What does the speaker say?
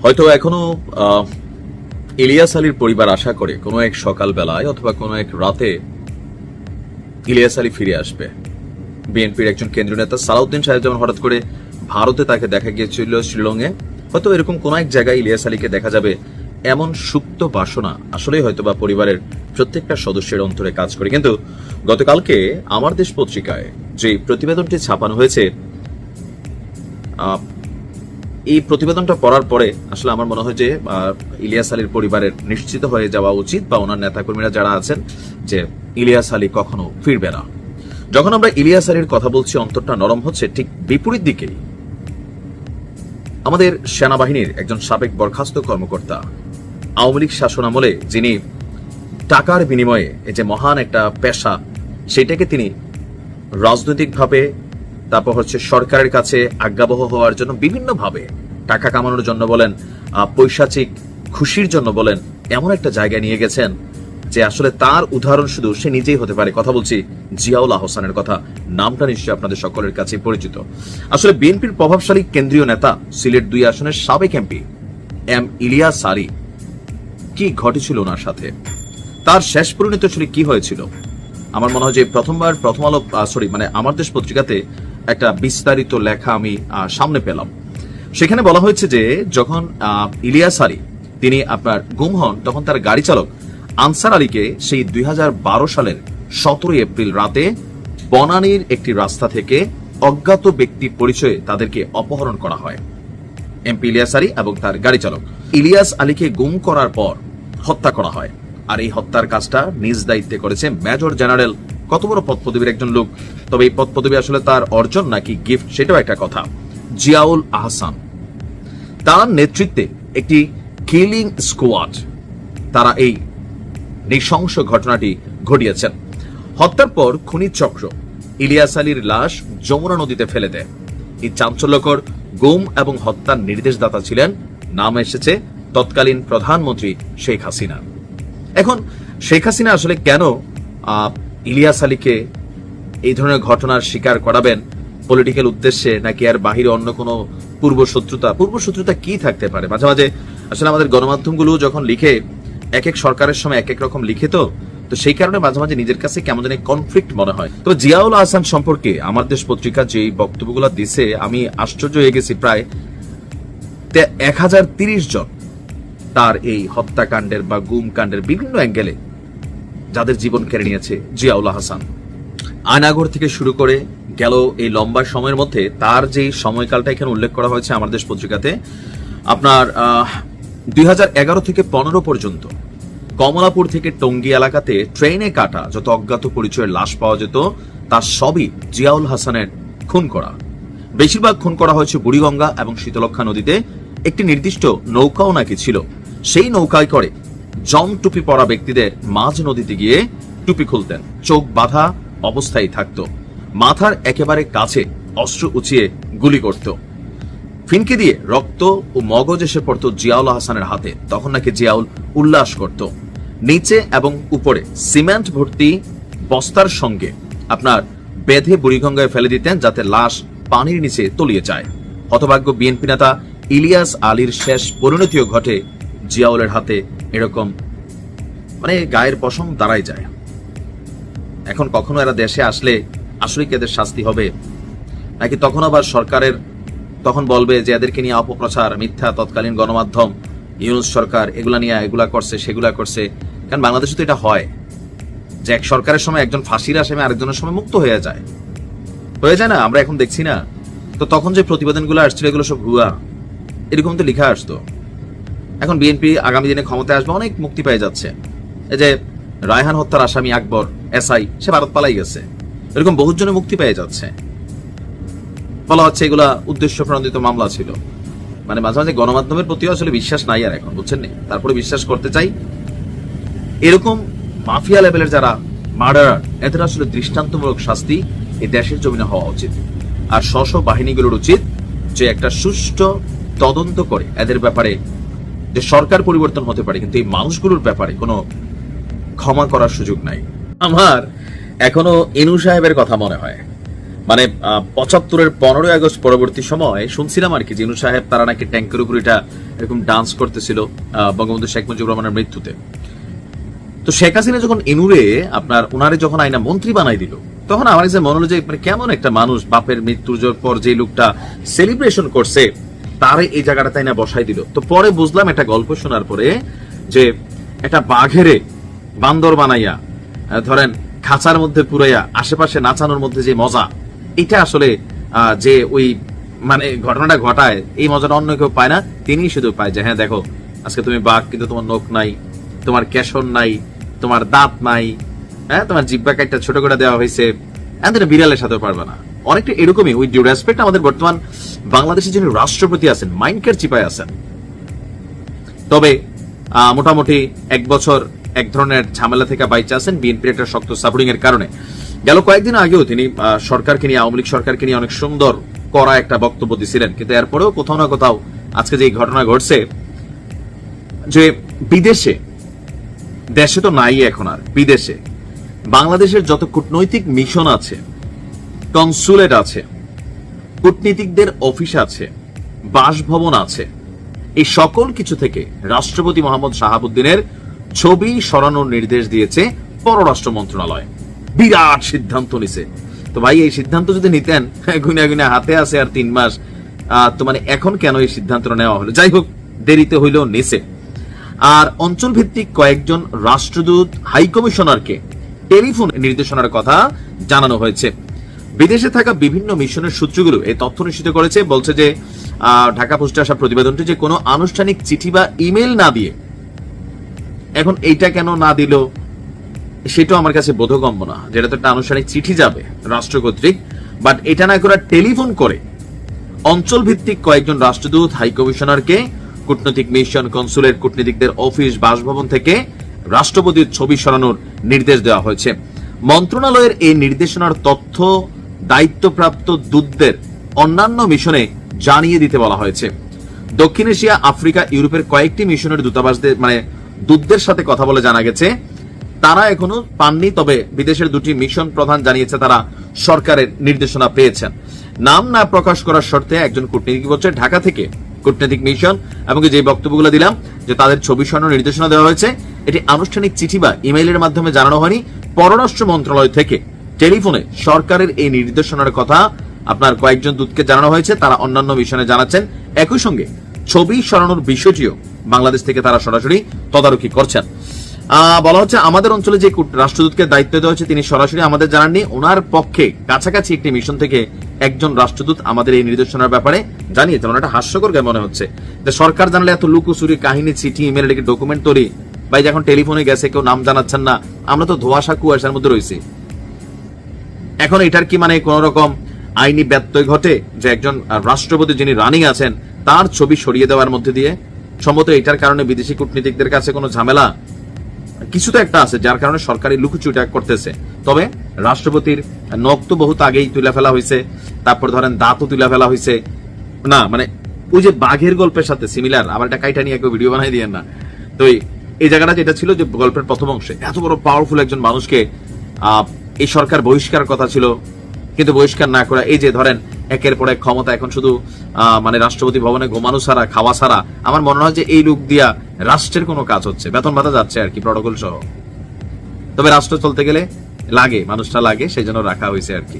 হয়তো এখনো ইলিয়াস আলীর পরিবার আশা করে কোনো এক সকালবেলায় অথবা কোনো এক রাতে ইলিয়াস আলী ফিরে আসবে। বিএনপির একজন কেন্দ্রীয় নেতা সালাউদ্দিন সাহেব যেমন হঠাৎ করে ভারতে তাকে দেখা গিয়েছিল শিলংয়ে, হয়তো এরকম কোন এক জায়গায় ইলিয়াস আলীকে দেখা যাবে। এমন সুপ্ত বাসনা আসলেই হয়তো বা পরিবারের প্রত্যেকটা সদস্যের অন্তরে কাজ করে। কিন্তু গতকালকে আমার দেশ পত্রিকায় যে প্রতিবেদনটি ছাপানো হয়েছে, এই প্রতিবেদনটা পড়ার পরে আসলে আমার মনে হয় যে ইলিয়াস আলীর পরিবারের নিশ্চিত হয়ে যাওয়া উচিত, বা ওনার নেতাকর্মীরা যারা আছেন, যে ইলিয়াস আলী কখনো ফিরবে না। যখন আমরা ইলিয়াস আলীর কথা বলছি অন্তরটা নরম হচ্ছে, ঠিক বিপরীত দিকেই আমাদের সেনাবাহিনীর একজন সাবেক বরখাস্ত কর্মকর্তা, আওয়ামী লীগ শাসনামলে যিনি টাকার বিনিময়ে এই যে মহান একটা পেশা, সেটাকে তিনি রাজনৈতিকভাবে, তারপর হচ্ছে সরকারের কাছে আজ্ঞাবহ হওয়ার জন্য বিভিন্নভাবে টাকা কামানোর জন্য বলেন, পৈশাচিক খুশির জন্য বলেন, এমন একটা জায়গায় নিয়ে গেছেন যে আসলে তার উদাহরণ শুধু সে নিজেই হতে পারে। কথা বলছি জিয়াউল আহসানের কথা। নামটা নিশ্চয়ই আপনাদের সকলের কাছে পরিচিত। আসলে বিএনপির প্রভাবশালী কেন্দ্রীয় নেতা, সিলেট 2 আসনের সাবেক এমপি এম ইলিয়াস আলী, কি ঘটেছিল ওনার সাথে, তার শেষ পরিণতি আসলে কি হয়েছিল? আমার মনে হয় যে প্রথম আলো আমার দেশ পত্রিকাতে একটা বিস্তারিত লেখা আমি সামনে পেলাম। সেখানে বলা হয়েছে যে যখন ইলিয়াস আলী তিনি আপনার গুম হন, তখন তার গাড়ি চালক আনসার আলীকে সেই 2012 সালের 17 এপ্রিল রাতে বনানীর একটি রাস্তা থেকে অজ্ঞাত ব্যক্তি পরিচয়ে তাদেরকে অপহরণ করা হয়। এমপি ইলিয়াস আলী এবং তার গাড়ি চালক ইলিয়াস আলীকে গুম করার পর হত্যা করা হয়। আর এই হত্যার কাজটা নিজ দায়িত্বে করেছে মেজর জেনারেল, কত বড় পদপদবীর একজন লোক, তবে এই পদপদবী আসলে তার অর্জন নাকি গিফট সেটাও একটা কথা, জিয়াউল আহসান। তার নেতৃত্বে একটি কিলিং স্কোয়াড, তারা এই নৃশংস ঘটনাটি ঘটিয়েছেন। হত্যার পর খুনি চক্র ইলিয়াস আলীর লাশ যমুনা নদীতে ফেলে দেয়। এই চাঞ্চল্যকর গুম এবং হত্যার নির্দেশদাতা ছিলেন, নাম এসেছে তৎকালীন প্রধানমন্ত্রী শেখ হাসিনা। এখন শেখ হাসিনা আসলে কেন ইলিয়াস আলীকে এই ধরনের ঘটনার শিকার করাবেন? পলিটিক্যাল উদ্দেশ্যে নাকি আর বাহিরে অন্য কোনো পূর্বশত্রুতা কি থাকতে পারে? মাঝে মাঝে আসলে আমাদের গণমাধ্যমগুলো যখন লিখে, এক এক সরকারের সময় এক এক রকম লিখে, তো সেই কারণে মাঝে মাঝে নিজের কাছে কেমন জানি কনফ্লিক্ট মনে হয়। তো জিয়াউল আহসান সম্পর্কে আমার দেশ পত্রিকা যে বক্তব্যগুলো দিছে, আমি আশ্চর্য হয়ে গেছি। প্রায় 1030 জন তার এই হত্যাকাণ্ডের বা গুম কাণ্ডের বিভিন্ন অ্যাঙ্গেলে যাদের জীবন কেড়ে নিয়েছে জিয়াউল আহসান। আয়নাঘর থেকে শুরু করে গেল এই লম্বা সময়ের মধ্যে তার যে সময়কালটা এখানে উল্লেখ করা হয়েছে আমার দেশ পত্রিকাতে, আপনার 2011 থেকে 15 পর্যন্ত কমলাপুর থেকে টঙ্গী এলাকাতে ট্রেনে কাটা যত অজ্ঞাত পরিচয়ের লাশ পাওয়া যেত, তার সবই জিয়াউল হাসানের খুন করা। বেশিরভাগ খুন করা হয়েছে বুড়িগঙ্গা এবং শীতলক্ষা নদীতে। একটি নির্দিষ্ট নৌকাও নাকি ছিল, সেই নৌকায় করে জম টুপি পরা ব্যক্তিদের মাঝ নদীতে গিয়ে টুপি খুলতেন, চোখ বাঁধা অবস্থায় থাকত, মাথার একেবারে কাছে অস্ত্র উঁচিয়ে গুলি করত, ফিনকে দিয়ে রক্ত ও মগজ এসে পড়ত জিয়াউল হাসানের হাতে। তখন নাকি জিয়াউল উল্লাস করত। নিচে এবং উপরে সিমেন্ট ভর্তি বস্তার সঙ্গে আপনার বেঁধে বুড়িগঙ্গায় ফেলে দিতেন, যাতে লাশ পানির নিচে তলিয়ে যায়। হতভাগ্য বিএনপি নেতা ইলিয়াস আলীর শেষ পরিণতিও ঘটে জিয়াউলের হাতে। এরকম মানে গায়ের পশম দাঁড়ায় যায়। এখন কখনো এরা দেশে আসলে আসলে কি এদের শাস্তি হবে, নাকি তখন আবার সরকারের তখন বলবে যে এদেরকে নিয়ে অপপ্রচার, মিথ্যা, তৎকালীন গণমাধ্যম, ইউনূস সরকার এগুলা করছে সেগুলা করছে। কারণ বাংলাদেশে তো এটা হয় যে এক সরকারের সময় একজন ফাঁসির আসামি আরেকজনের সময় মুক্ত হয়ে যায় না, আমরা এখন দেখছি না? তো তখন যে প্রতিবেদনগুলো আসছিল এগুলো সব ভুয়া, এরকম তো লেখা আসতো। এখন বিএনপি আগামী দিনে ক্ষমতায় আসবে, অনেক মুক্তি পেয়ে যাচ্ছে। এই যে রায়হান হত্যার আসামি আকবর এসআই, সে ভারত পালাই গেছে, এরকম বহুজনে মুক্তি পেয়ে যাচ্ছে। বলা হচ্ছে এগুলা উদ্দেশ্য প্রণোদিত মামলা ছিল। মানে মাঝে মাঝে গণমাধ্যমের প্রতিও আসলে বিশ্বাস নাই আর এখন, বুঝছেন? তারপরে বিশ্বাস করতে চাই। এরকম মাফিয়া লেভেলের যারা মার্ডারার, এদের আসলে দৃষ্টান্তমূলক শাস্তি এই দেশের জমিনে হওয়া উচিত। আর স্ব বাহিনীগুলোর উচিত যে একটা সুষ্ঠু তদন্ত করে এদের ব্যাপারে, যে সরকার পরিবর্তন হতে পারে কিন্তু এই মানুষগুলোর ব্যাপারে কোনো ক্ষমা করার সুযোগ নাই। আমার এখনো ইনু সাহেবের কথা মনে হয়। মানে 75-এর 15 আগস্ট পরবর্তী সময় শুনছিলাম আর কি, ইনু সাহেব তারা নাকি ট্যাঙ্কের উপর এটা এরকম ডান্স করতেছিল বঙ্গবন্ধু শেখ মুজিবুর রহমানের মৃত্যুতে। তো শেখ হাসিনা যখন এনুরে আপনার ওনারে যখন আইনা মন্ত্রী বানাই দিল, তখন আমার কাছে মনে হলো যে মানে কেমন একটা মানুষ, বাপের মৃত্যুর পর যে লোকটা সেলিব্রেশন করছে তারে এই জায়গাটা তাই না বসাই দিল। তো পরে বুঝলাম একটা গল্প শোনার পরে যে একটা বাঘেরে বান্দর বানাইয়া ধরেন খাঁচার মধ্যে পুরাইয়া আশেপাশে নাচানোর মধ্যে যে মজা, এটা আসলে যে ওই মানে ঘটনাটা ঘটায় এই মজাটা অন্য কেউ পায় না, তিনি শুধু পায় যে হ্যাঁ দেখো আজকে তুমি বাঘ কিন্তু তোমার নখ নাই, তোমার কেশর নাই, তোমার দাঁত নাই, হ্যাঁ তোমার জিব্বা কাটটা ছোট করে দেওয়া হয়েছে, বিড়ালের সাথেও পারবে না। অনেকটা এরকমই উইথ ডিউ রেসপেক্ট আমাদের বর্তমান বাংলাদেশের যিনি রাষ্ট্রপতি আছেন মাইন্ডকের চিপায় আছেন। তবে মোটামুটি 1 বছর এক ধরনের ঝামেলা থেকে বাইচে আছেন বিএনপির একটা শক্ত সাপোর্টিং এর কারণে। গেল কয়েকদিন আগেও তিনি সরকারকে নিয়ে, আওয়ামী লীগ সরকারকে নিয়ে অনেক সুন্দর করা একটা বক্তব্য দিয়েছিলেন, কিন্তু এরপরেও কোথাও না কোথাও আজকে যে ঘটনা ঘটছে যে বিদেশে, দেশে তো নাই এখন আর, বিদেশে বাংলাদেশের যত কূটনৈতিক মিশন আছে, কনসুলেট আছে, কূটনীতিকদের অফিস আছে, বাসভবন আছে, এই সকল কিছু থেকে রাষ্ট্রপতি মোহাম্মদ শাহাবুদ্দিনের ছবি সরানোর নির্দেশ দিয়েছে পররাষ্ট্র মন্ত্রণালয়। বিরাট সিদ্ধান্ত নিছে। তো ভাই এই সিদ্ধান্ত যদি নিতেন, গুনা গুনা হাতে আছে আর 3 মাস, তো মানে এখন কেন এই সিদ্ধান্ত নেওয়া হলো? যাই হোক, দেরিতে হইলেও নিছে। আর অঞ্চল ভিত্তিক কয়েকজন রাষ্ট্রদূত হাই কমিশনারকে টেলিফোন নির্দেশনার কথা জানানো হয়েছে। বিদেশে থাকা বিভিন্ন মিশনের সূত্রগুলো এই তথ্য নিশ্চিত করেছে। বলছে যে ঢাকা পোস্টে আসা প্রতিবেদনটি যে কোনো আনুষ্ঠানিক চিঠি বা ইমেল না দিয়ে, এখন এইটা কেন না দিল সেটাও আমার কাছে বোধগম্য না। যেটা তো একটা আনুষ্ঠানিক চিঠি যাবে রাষ্ট্র কর্তৃক, বাট এটা না করে টেলিফোন করে অঞ্চল ভিত্তিক কয়েকজন রাষ্ট্রদূত হাই কমিশনারকে কূটনৈতিক মিশন, কনসুলেট, কূটনীতিকদের অফিস, বাসভবন থেকে রাষ্ট্রপতির ছবি সরানোর নির্দেশ দেওয়া হয়েছে। মন্ত্রণালয়ের এই নির্দেশনার তথ্য দায়িত্বপ্রাপ্ত দূতদের অন্যান্য মিশনে জানিয়ে দিতে বলা হয়েছে। দক্ষিণ এশিয়া, আফ্রিকা, ইউরোপের কয়েকটি মিশনের দূতাবাসদের মানে দূতদের সাথে কথা বলে জানা গেছে তারা এখনো পাননি, তবে বিদেশের 2টি মিশন প্রধান জানিয়েছে তারা সরকারের নির্দেশনা পেয়েছেন। নাম না প্রকাশ করার শর্তে একজন কূটনীতিক বলছে ঢাকা থেকে কূটনৈতিক মিশন এবং যে বক্তব্যগুলো দিলাম যে তাদের ছবি সরানোর নির্দেশনা দেওয়া হয়েছে, এটি আনুষ্ঠানিক চিঠি বা ইমেইলের মাধ্যমে জানানো হয়নি। পররাষ্ট্র মন্ত্রণালয় থেকে টেলিফোনে সরকারের এই নির্দেশনার কথা আপনার কয়েকজন দূতকে জানানো হয়েছে, তারা অন্যান্য মিশনে জানাচ্ছেন। একই সঙ্গে ছবি সরানোর বিষয়টিও বাংলাদেশ থেকে তারা সরাসরি তদারকি করছেন। বলা হচ্ছে আমাদের অঞ্চলে যে রাষ্ট্রদূতকে দায়িত্ব দেওয়া হয়েছে তিনি সরাসরি আমাদের জানাননি, ওনার পক্ষে কাছাকাছি একটি মিশন থেকে একজন রাষ্ট্রদূত আমাদের এই নির্দেশনার ব্যাপারে জানিয়েছেন। ওনাটা হাস্যকর মনে হচ্ছে যে সরকার জানলে এত লুকোচুরি কাহিনী, চিঠি, ইমেল, ডকুমেন্ট তৈরি, ভাই যখন টেলিফোনে গেছে কেউ নাম জানাচ্ছেন না, আমরা তো ধোঁয়াশা কুয়াশার মধ্যে রয়েছি। এখন এটার কি মানে কোন রকম আইনি ব্যত্যয় ঘটে যে একজন রাষ্ট্রপতি যিনি রানিং আছেন তার ছবি সরিয়ে দেওয়ার মধ্যে দিয়ে? সম্ভবত এটার কারণে বিদেশি কূটনীতিকদের কাছে কোনো ঝামেলা কিছু তো একটা আছে যার কারণে সরকারি লুকোচুরিটা করতেছে। তবে রাষ্ট্রপতির নখ তো বহুত আগেই তুলে ফেলা হয়েছে, তারপর ধরেন দাঁতও তুলে ফেলা হয়েছে না, মানে ওই যে বাঘের গল্পের সাথে সিমিলার। আবার একটা কাইটা নিয়ে কেউ ভিডিও বানাই দিয়েন না। তো এই জায়গাটা যেটা ছিল যে গল্পের প্রথম অংশে এত বড় পাওয়ারফুল একজন মানুষকে এই সরকার বহিষ্কার কথা ছিল, কিন্তু বহিষ্কার না করা, এই যে ধরেন একের পর এক ক্ষমতা, এখন শুধু মানে রাষ্ট্রপতি ভবনে ঘুমানো ছাড়া, খাওয়া ছাড়া, আমার মনে হয় যে এই লোক দিয়া রাষ্ট্রের কোনো কাজ হচ্ছে, বেতন ভাতা যাচ্ছে আর কি, প্রটোকল সহ। তবে রাষ্ট্র চলতে গেলে লাগে, মানুষটা লাগে, সেই জন্য রাখা হয়েছে আর কি।